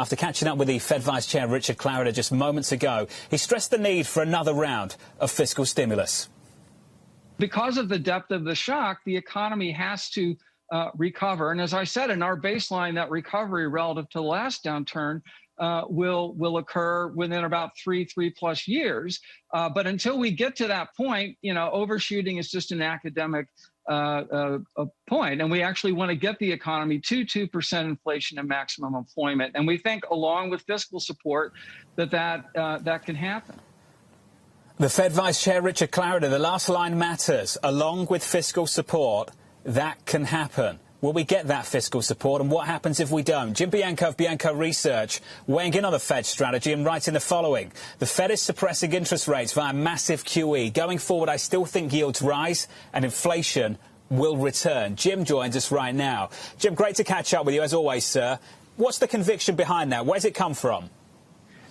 After catching up with the Fed Vice Chair Richard Clarida just moments ago, he stressed the need for another round of fiscal stimulus. Because of the depth of the shock, the economy has to recover. And as I said, in our baseline, that recovery relative to the last downturn will occur within about three plus years. But until we get to that point, overshooting is just an academic point. And we actually want to get the economy to 2% inflation and maximum employment. And we think, along with fiscal support, that can happen. The Fed Vice Chair Richard Clarida, the last line matters. Along with fiscal support, that can happen. Will we get that fiscal support, and what happens if we don't? Jim Bianco of Bianco Research weighing in on the Fed strategy and writing the following. The Fed is suppressing interest rates via massive QE. Going forward, I still think yields rise and inflation will return. Jim joins us right now. Jim, great to catch up with you, as always, sir. What's the conviction behind that? Where's it come from?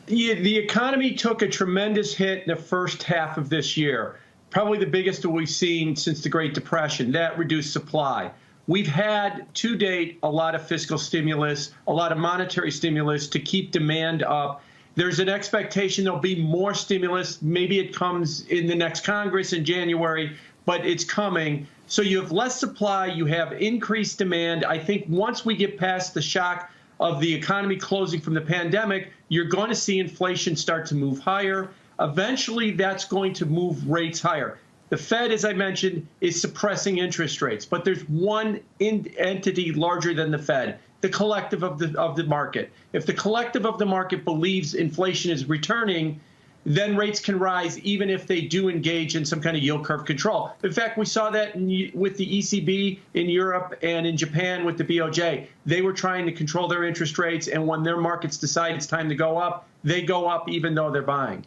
The economy took a tremendous hit in the first half of this year, probably the biggest that we've seen since the Great Depression. That reduced supply. We've had, to date, a lot of fiscal stimulus, a lot of monetary stimulus to keep demand up. There's an expectation there'll be more stimulus. Maybe it comes in the next Congress in January, but it's coming. So you have less supply, you have increased demand. I think once we get past the shock of the economy closing from the pandemic, you're going to see inflation start to move higher. Eventually, that's going to move rates higher. The Fed, as I mentioned, is suppressing interest rates, but there's one entity larger than the Fed, the collective of the market. If the collective of the market believes inflation is returning, then rates can rise even if they do engage in some kind of yield curve control. In fact, we saw that with the ECB in Europe and in Japan with the BOJ. They were trying to control their interest rates, and when their markets decide it's time to go up, they go up even though they're buying.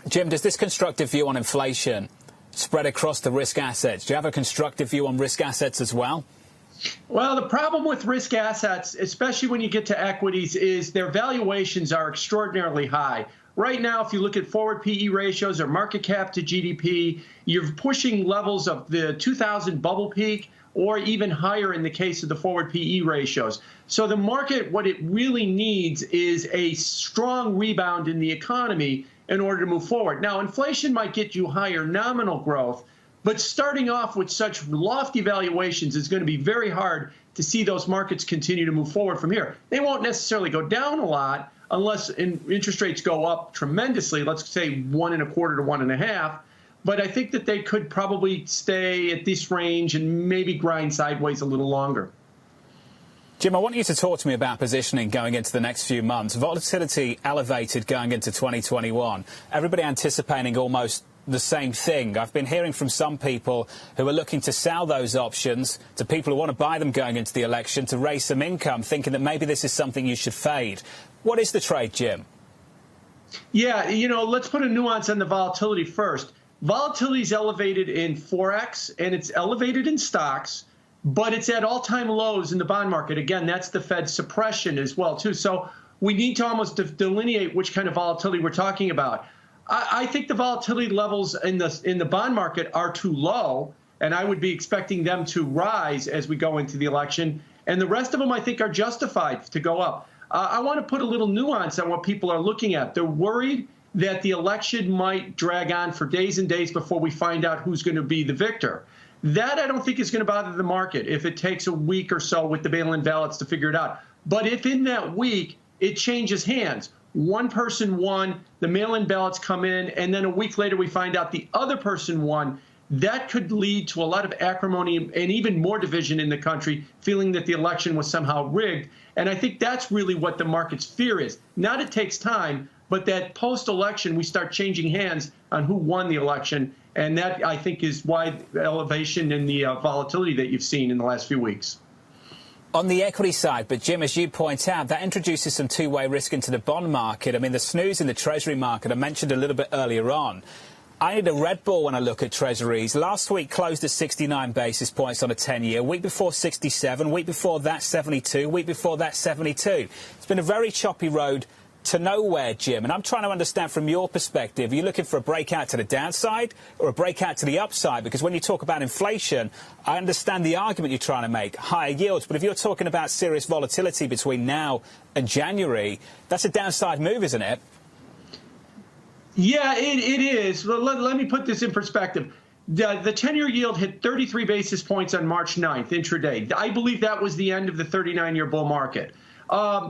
Jim, does this constructive view on inflation spread across the risk assets? Do you have a constructive view on risk assets as well? Well, the problem with risk assets, especially when you get to equities, is their valuations are extraordinarily high. Right now, if you look at forward PE ratios or market cap to GDP, you're pushing levels of the 2000 bubble peak or even higher in the case of the forward PE ratios. So the market, what it really needs is a strong rebound in the economy in order to move forward. Now, inflation might get you higher nominal growth, but starting off with such lofty valuations is going to be very hard to see those markets continue to move forward from here. They won't necessarily go down a lot unless interest rates go up tremendously, let's say 1.25 to 1.5. But I think that they could probably stay at this range and maybe grind sideways a little longer. Jim, I want you to talk to me about positioning going into the next few months. Volatility elevated going into 2021. Everybody anticipating almost the same thing. I've been hearing from some people who are looking to sell those options to people who want to buy them going into the election to raise some income, thinking that maybe this is something you should fade. What is the trade, Jim? Yeah, let's put a nuance on the volatility first. Volatility is elevated in Forex and it's elevated in stocks, but it's at all-time lows in the bond market. Again, that's the Fed suppression as well, too. So we need to almost delineate which kind of volatility we're talking about. I think the volatility levels in the bond market are too low, and I would be expecting them to rise as we go into the election. And the rest of them, I think, are justified to go up. I want to put a little nuance on what people are looking at. They're worried that the election might drag on for days and days before we find out who's going to be the victor. That I don't think is going to bother the market if it takes a week or so with the mail-in ballots to figure it out. But if in that week it changes hands, one person won, the mail-in ballots come in, and then a week later we find out the other person won, that could lead to a lot of acrimony and even more division in the country, feeling that the election was somehow rigged. And I think that's really what the market's fear is. Not it takes time, but that post-election we start changing hands on who won the election. And that, I think, is why the elevation in the volatility that you've seen in the last few weeks. On the equity side, but Jim, as you point out, that introduces some two-way risk into the bond market. I mean, the snooze in the Treasury market, I mentioned a little bit earlier on. I need a red ball when I look at Treasuries. Last week closed at 69 basis points on a 10-year. Week before 67, week before that 72, week before that 72. It's been a very choppy road to nowhere, Jim. And I'm trying to understand from your perspective, are you looking for a breakout to the downside or a breakout to the upside? Because when you talk about inflation, I understand the argument you're trying to make, higher yields. But if you're talking about serious volatility between now and January, that's a downside move, isn't it? Yeah, it is. Let me put this in perspective. The 10-year yield hit 33 basis points on March 9th, intraday. I believe that was the end of the 39-year bull market.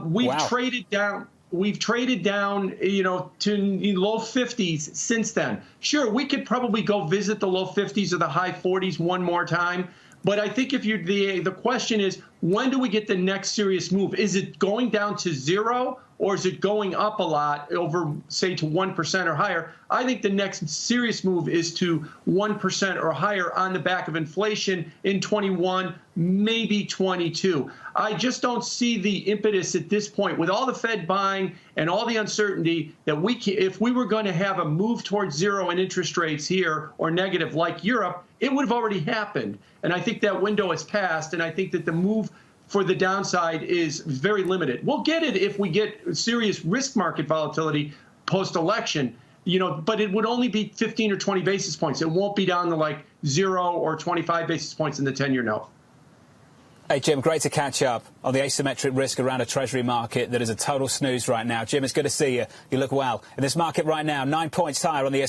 We've traded down. We've traded down, to low 50s since then. Sure, we could probably go visit the low 50s or the high 40s one more time. But I think if the question is, when do we get the next serious move? Is it going down to zero, or is it going up a lot over, say, to 1% or higher? I think the next serious move is to 1% or higher on the back of inflation in 21, maybe 22. I just don't see the impetus at this point, with all the Fed buying and all the uncertainty, that if we were going to have a move towards zero in interest rates here, or negative like Europe, it would have already happened. And I think that window has passed, and I think that the move for the downside is very limited. We'll get it if we get serious risk market volatility post-election, but it would only be 15 or 20 basis points. It won't be down to like 0 or 25 basis points in the 10-year note. Hey, Jim, great to catch up on the asymmetric risk around a Treasury market that is a total snooze right now. Jim, it's good to see you. You look well. In this market right now, 9 points higher on the